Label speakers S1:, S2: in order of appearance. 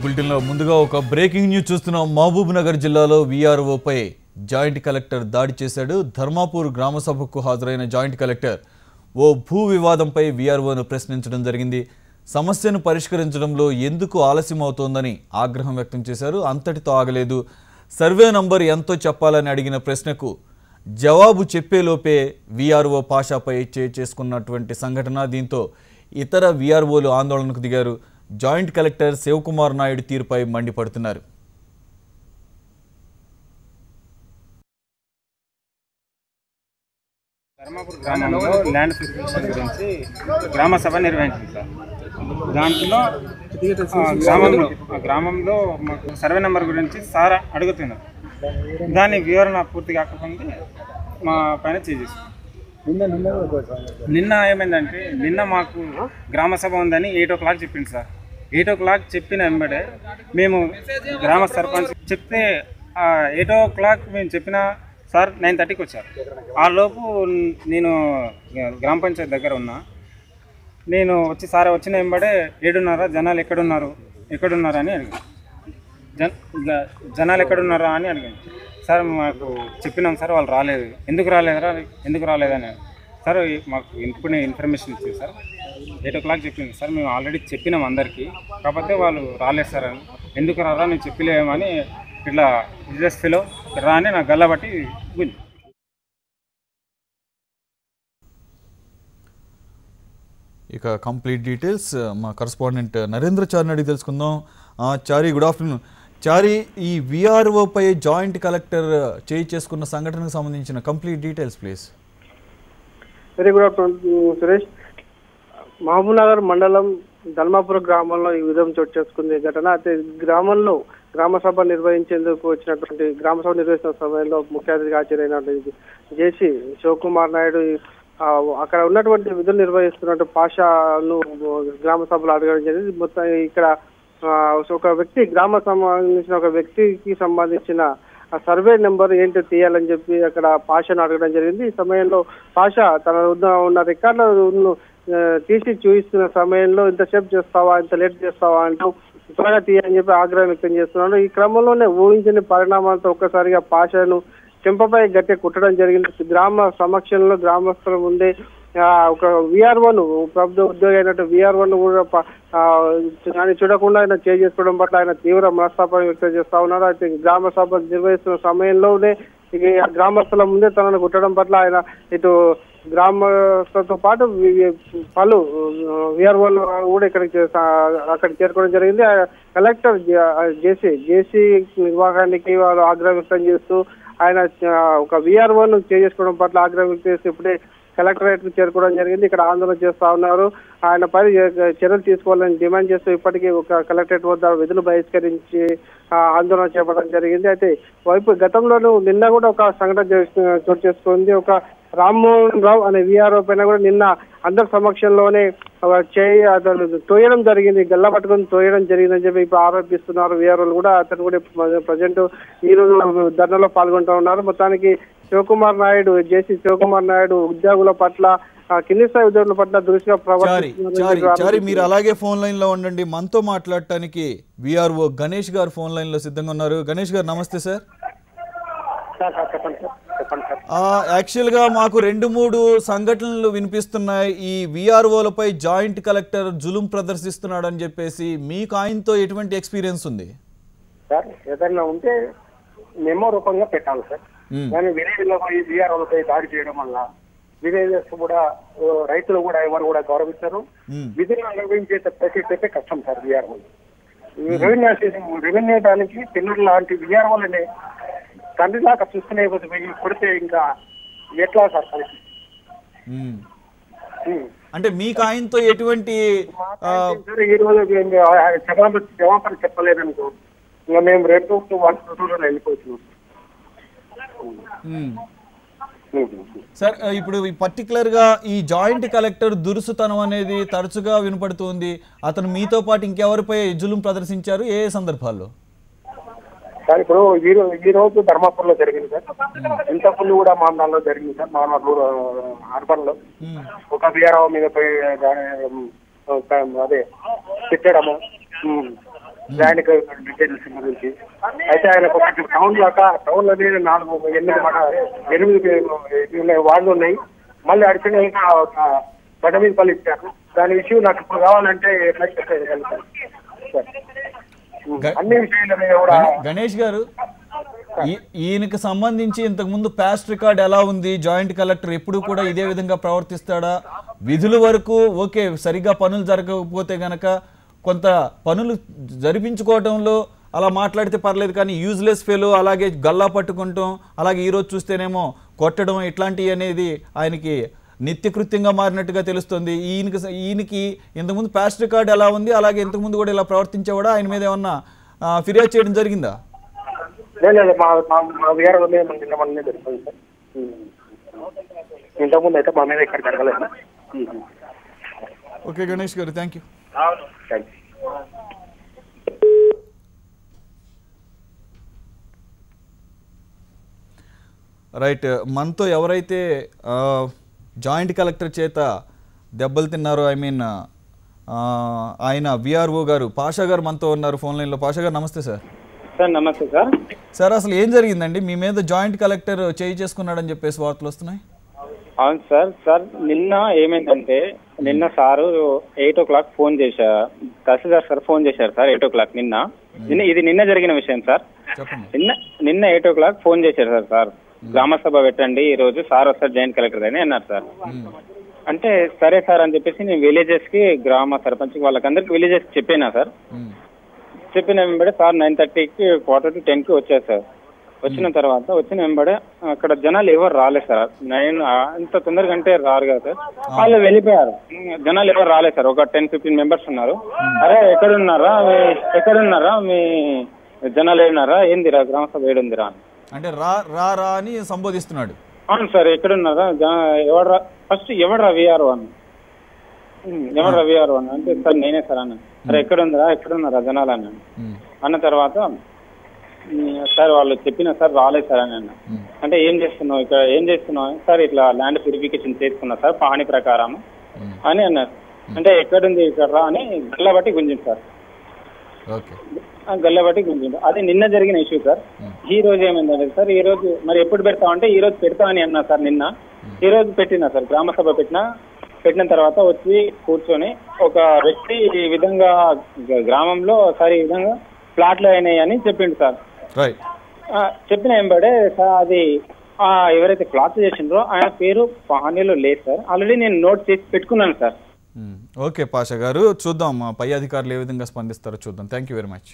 S1: బులెటిన్లో ముందుగా ఒక బ్రేకింగ్ న్యూస్ చూస్తున్నాం. మహబూబ్ నగర్ జిల్లాలో వీఆర్ఓపై జాయింట్ కలెక్టర్ దాడి చేశాడు. ధర్మాపూర్ గ్రామ సభకు హాజరైన జాయింట్ కలెక్టర్ ఓ భూ వివాదంపై వీఆర్ఓను ప్రశ్నించడం జరిగింది. సమస్యను పరిష్కరించడంలో ఎందుకు ఆలస్యం అవుతోందని ఆగ్రహం వ్యక్తం చేశారు. అంతటితో ఆగలేదు. సర్వే నంబర్ ఎంతో చెప్పాలని అడిగిన ప్రశ్నకు జవాబు చెప్పేలోపే వీఆర్ఓ పాషాపై చేసుకున్నటువంటి సంఘటన. దీంతో ఇతర వీఆర్ఓలు ఆందోళనకు దిగారు. జాయింట్ కలెక్టర్ శివకుమార్ నాయుడు తీరుపై మండిపడుతున్నారు.
S2: ధర్మాపూర్ గ్రామంలో ల్యాండ్ ఫిక్సేషన్ గురించి గ్రామ సభ నిర్వహించింది సార్. దాంట్లో గ్రామంలో మాకు సర్వే నెంబర్ గురించి సార్ అడుగుతున్నారు. దాని వివరణ పూర్తి కాకపోతే మా పైన చేసేసాం. నిన్న ఏమైందంటే నిన్న మాకు గ్రామ సభ ఉందని 8 o'clock చెప్పింది సార్. 8 o'clock చెప్పిన వెంబడే మేము గ్రామ సర్పంచ్ చెప్తే 8 o'clock మేము చెప్పిన సార్ 9:30కి వచ్చారు. ఆ లోపు నేను గ్రామ పంచాయతీ దగ్గర ఉన్నా. నేను వచ్చి సార్ వచ్చిన వెంబడే 7:30 జనాలు ఎక్కడున్నారు అని అడిగాను. జనాలు ఎక్కడున్నారా అని అడిగాను. సార్ మాకు చెప్పినాం సార్, వాళ్ళు రాలేదు. ఎందుకు రాలేదని సార్ మాకు ఇప్పుడు ఇన్ఫర్మేషన్ ఇచ్చింది సార్. 8 o'clock చెప్పింది సార్. మేము ఆల్రెడీ చెప్పినాం అందరికీ, కాకపోతే వాళ్ళు రాలేదు సార్ అని. ఎందుకు రారా నేను చెప్పలేమని ఇట్లా బిజినెస్ ఫీలో రా అని నాకు గల్లబట్టి గుంజి.
S1: ఇక కంప్లీట్ డీటెయిల్స్ మా కరస్పాండెంట్ నరేంద్ర చారిని అడిగి తెలుసుకుందాం. చారి, గుడ్ ఆఫ్టర్నూన్. చారి, ఈ వీఆర్ఓపై జాయింట్ కలెక్టర్ చేసుకున్న సంఘటనకు సంబంధించిన complete details please.
S3: Very good afternoon Suresh. Mahabubnagar మండలం ధర్మాపూర్ గ్రామంలో ఈ విధంగా చోటు చేసుకుంది ఘటన. అయితే గ్రామంలో గ్రామ సభ నిర్వహించేందుకు వచ్చినటువంటి గ్రామ సభ నిర్వహిస్తున్న సమయంలో ముఖ్య అతిథిగా హాజరైనటువంటి జేసీ శివకుమార్ నాయుడు అక్కడ ఉన్నటువంటి విధులు నిర్వహిస్తున్నట్టు పాషాను గ్రామ సభలో అడగడం జరిగింది. మొత్తం ఇక్కడ ఒక వ్యక్తి సంబంధించిన ఒక వ్యక్తికి సంబంధించిన ఆ సర్వే నెంబర్ ఏంటో తీయాలని చెప్పి అక్కడ పాషాను అడగడం జరిగింది. ఈ సమయంలో పాషా తన ఉన్న రికార్డులను తీసి చూపిస్తున్న సమయంలో ఇంతసేపు చేస్తావా, ఇంత లేట్ చేస్తావా అంటూ త్వరగా తీయని చెప్పి ఆగ్రహం వ్యక్తం చేస్తున్నాడు. ఈ క్రమంలోనే ఊహించని పరిణామాలతో ఒక్కసారిగా పాషాను చెంపపై గట్టిగా కుట్టడం జరిగింది. గ్రామ సమక్షంలో గ్రామస్తుల ముందే ఒక వీఆర్ఓను, ప్రభుత్వ ఉద్యోగి అయినట్టు వీఆర్ఓను కూడా ఆయన చూడకుండా ఆయన చేసుకోవడం పట్ల ఆయన తీవ్ర మనస్తాపం వ్యక్తం చేస్తా ఉన్నారు. అయితే గ్రామ సభ నిర్వహిస్తున్న సమయంలోనే గ్రామస్తుల ముందే తనను కుట్టడం పట్ల ఆయన ఇటు గ్రామస్తులతో పాటు పలు వీఆర్ఓలు కూడా అక్కడికి చేరుకోవడం జరిగింది. కలెక్టర్ జేసీ నిర్వాహానికి వాళ్ళు ఆగ్రహం వ్యక్తం చేస్తూ ఆయన ఒక వీఆర్ఓను చేసుకోవడం పట్ల ఆగ్రహం వ్యక్తం చేస్తూ ఇప్పుడే కలెక్టరేట్ చేరుకోవడం జరిగింది. ఇక్కడ ఆందోళన చేస్తా ఉన్నారు. ఆయన పై చర్యలు తీసుకోవాలని డిమాండ్ చేస్తూ ఇప్పటికీ ఒక కలెక్టరేట్ వద్ద విధులు బహిష్కరించి ఆందోళన చేపట్టడం జరిగింది. అయితే వైపు గతంలోనూ నిన్న కూడా ఒక సంఘటన చోటు చేసుకుంది. ఒక రామ్మోహన్ రావు అనే వీఆర్ఓ పైన కూడా నిన్న అందరి సమక్షంలోనే తోయడం జరిగింది, గల్ల పట్టుకొని తోయడం జరిగిందని చెప్పి ఇప్పుడు ఆరోపిస్తున్నారు వీఆర్ఓలు కూడా. అతను కూడా ప్రజెంట్ ఈ రోజు ధర్నాలో పాల్గొంటూ ఉన్నారు. మొత్తానికి జేసీ శివకుమార్ నాయుడు ఉద్యోగుల పట్ల, కింది స్థాయి ఉద్యోగుల పట్ల దృష్టిగా
S1: ప్రవర్తిస్తున్నారు. మీరు అలాగే ఫోన్ లైన్ లో ఉండండి. మనతో మాట్లాడటానికి వీఆర్ఓ గణేష్ గారు ఫోన్ లైన్ లో సిద్ధంగా ఉన్నారు. గణేష్ గారు నమస్తే సార్. యాక్చువల్ గా మాకు 2-3 సంఘటనలు వినిపిస్తున్నాయి. ఈ వీఆర్ఓలపై జాయింట్ కలెక్టర్ జులుం ప్రదర్శిస్తున్నాడు అని చెప్పేసి మీకు ఆయనతో ఎటువంటి ఎక్స్పీరియన్స్ ఉంది
S4: సార్? ఏదైనా ఉంటే మెమో రూపంగా పెట్టాలి సార్. కానీ విలేజ్ లో వీఆర్ఓలపై దాడి చేయడం వల్ల విలేజెస్ కూడా, రైతులు కూడా ఎవరు కూడా గౌరవిస్తారు. విధులను నిర్వహించే ప్రతి కష్టం సార్. వీఆర్ఓలు రెవెన్యూ దానికి పిల్లలు లాంటి వీఆర్ఓలని తండ్రి దాకా చూసుకునే కొడితే ఇంకా ఎట్లా సార్ పరిస్థితి?
S1: అంటే మీకు ఆయనతో ఎటువంటి
S4: ఈ రోజు జవాబు చెప్పలేదనుకో, ఇంకా మేము రేపు వెళ్ళిపోతున్నాం
S1: సార్. ఇప్పుడు పర్టికులర్ గా ఈ జాయింట్ కలెక్టర్ దురుసుతనం అనేది తరచుగా వినపడుతుంది. అతను మీతో పాటు ఇంకెవరిపై జులుం ప్రదర్శించారు, ఏ సందర్భాల్లో?
S4: సార్ ఇప్పుడు ఈ రోజు ధర్మాపూర్ లో జరిగింది సార్. ఇంతకుముందు కూడా మామూలు జరిగింది సార్. మామూలు అర్బన్ లో ఒక వీఆర్ఓ మీద పోయి అదే తిట్టడము, ల్యాండ్ డీటెయిల్స్ గురించి. అయితే ఆయన టౌన్ లోనే 8 వార్డులు ఉన్నాయి. మళ్ళీ అడిచిన ఇంకా బట్ట మీద పళ్ళు ఇచ్చారు. దాని విషయం నాకు ఇప్పుడు కావాలంటే ఎట్లా చెప్పగలుగుతాను సార్? అన్ని విషయాల మీద కూడా
S1: గణేష్ గారు, ఈయనకి సంబంధించి ఇంతకు ముందు పాస్ట్ రికార్డ్ ఎలా ఉంది? జాయింట్ కలెక్టర్ ఎప్పుడు కూడా ఇదే విధంగా ప్రవర్తిస్తాడా? విధుల వరకు ఓకే, సరిగ్గా పనులు జరగకపోతే గనక కొంత పనులు జరిపించుకోవడంలో అలా మాట్లాడితే పర్లేదు, కానీ యూజ్లెస్ ఫెలో అలాగే గల్లా పట్టుకుంటాం, అలాగే ఈరోజు చూస్తేనేమో కొట్టడం ఇట్లాంటివి అనేది ఆయనకి నిత్యకృత్యంగా మారినట్టుగా తెలుస్తుంది. ఈయనకి ఇంతకుముందు పాస్ట్ రికార్డ్ ఎలా ఉంది, అలాగే ఇంతకుముందు కూడా ఇలా ప్రవర్తించేవాడా? ఆయన మీద ఏమన్నా ఫిర్యాదు చేయడం జరిగిందా?
S4: లేదు, మా వీఆర్ఓ నిన్న తెలుస్తుంది సార్. ఇంతకుముందు అయితే మా మీద ఇక్కడ జరగలేదు.
S1: ఓకే గణేష్ గారు, థ్యాంక్ యూ. రైట్, మనతో ఎవరైతే జాయింట్ కలెక్టర్ చేత దెబ్బలు తిన్నారో, ఐ మీన్ ఆయన విఆర్ఓ గారు పాషా గారు మనతో ఉన్నారు ఫోన్ లైన్లో. పాషా గారు నమస్తే సార్.
S2: సార్ నమస్తే సార్.
S1: సార్ అసలు ఏం జరిగిందండి? మీ మీద జాయింట్ కలెక్టర్ చేయి చేసుకున్నాడని చెప్పేసి వార్తలు వస్తున్నాయి.
S2: అవును సార్. సార్ నిన్న ఏమైందంటే, నిన్న సారు 8 o'clock ఫోన్ చేశారు. తహసీల్దార్ సార్ ఫోన్ చేశారు సార్ 8 o'clock ఇది నిన్న జరిగిన విషయం సార్. నిన్న 8 o'clock ఫోన్ చేశారు సార్ గ్రామ సభ పెట్టండి ఈ రోజు, సార్ వస్తారు జాయింట్ కలెక్టర్ అని అన్నారు సార్. అంటే సరే సార్ అని చెప్పేసి నేను విలేజెస్ కి, గ్రామ సర్పంచ్ వాళ్ళకందరికి విలేజెస్ చెప్పినా సార్. చెప్పిన వెంబడే సార్ 9:30కి 9:45కి వచ్చారు సార్. వచ్చిన తర్వాత వచ్చిన వెంబడే అక్కడ జనాలు ఎవరు రాలేదు సార్. ఇంత తొందరగా అంటే రారు కదా సార్, వాళ్ళు వెళ్ళిపోయారు. జనాలు ఎవరు రాలేదు సార్. ఒక 10-15 మెంబర్స్ ఉన్నారు. అరే ఎక్కడున్నారా మీ జనాలు ఏడున్నారా, ఏందిరా గ్రామ సభ ఏడుందిరా
S1: అంటే రా అని సంబోధిస్తున్నాడు.
S2: అవును సార్, ఎక్కడున్నారా, ఎవడరా ఫస్ట్ ఎవడరా విఆర్ఓ అని, ఎవడరా విఆర్ఓ అని అంటే సార్ నేనే సార్ అన్న. అరే ఎక్కడున్నారా జనాలు అన్నాను. అన్న తర్వాత సార్ వాళ్ళు చెప్పిన సార్ రాలేదు సార్ అని అన్న. అంటే ఏం చేస్తున్నావు సార్? ఇట్లా ల్యాండ్ ప్యూరిఫికేషన్ చేసుకున్నా సార్ పాణి ప్రకారం అని అన్నారు. అంటే ఎక్కడుంది ఇక్కడ రా అని గల్లబట్టి గుంజింది సార్. గల్లబట్టి గుంజింది. అది నిన్న జరిగిన ఇష్యూ సార్. ఈ రోజు ఏమైందంటే సార్, ఈ రోజు మరి ఎప్పుడు పెడతామంటే ఈ రోజు పెడతా అని అన్నా సార్. నిన్న ఈ రోజు పెట్టినా సార్, గ్రామ సభ పెట్టిన తర్వాత వచ్చి కూర్చొని ఒక వ్యక్తి ఈ విధంగా గ్రామంలో సార్ ఈ విధంగా ప్లాట్లు అయినాయి అని చెప్పిండు సార్. చెప్పిన వెంబడే సార్ అది ఎవరైతే ప్లాట్ చేసిండ్రో ఆయన పేరు పానీలో లేదు సార్. ఆల్రెడీ నేను నోట్ చేసి పెట్టుకున్నాను సార్.
S1: ఓకే పాషా గారు, చూద్దాం పై అధికారులు ఏ విధంగా స్పందిస్తారో చూద్దాం. Thank you very much.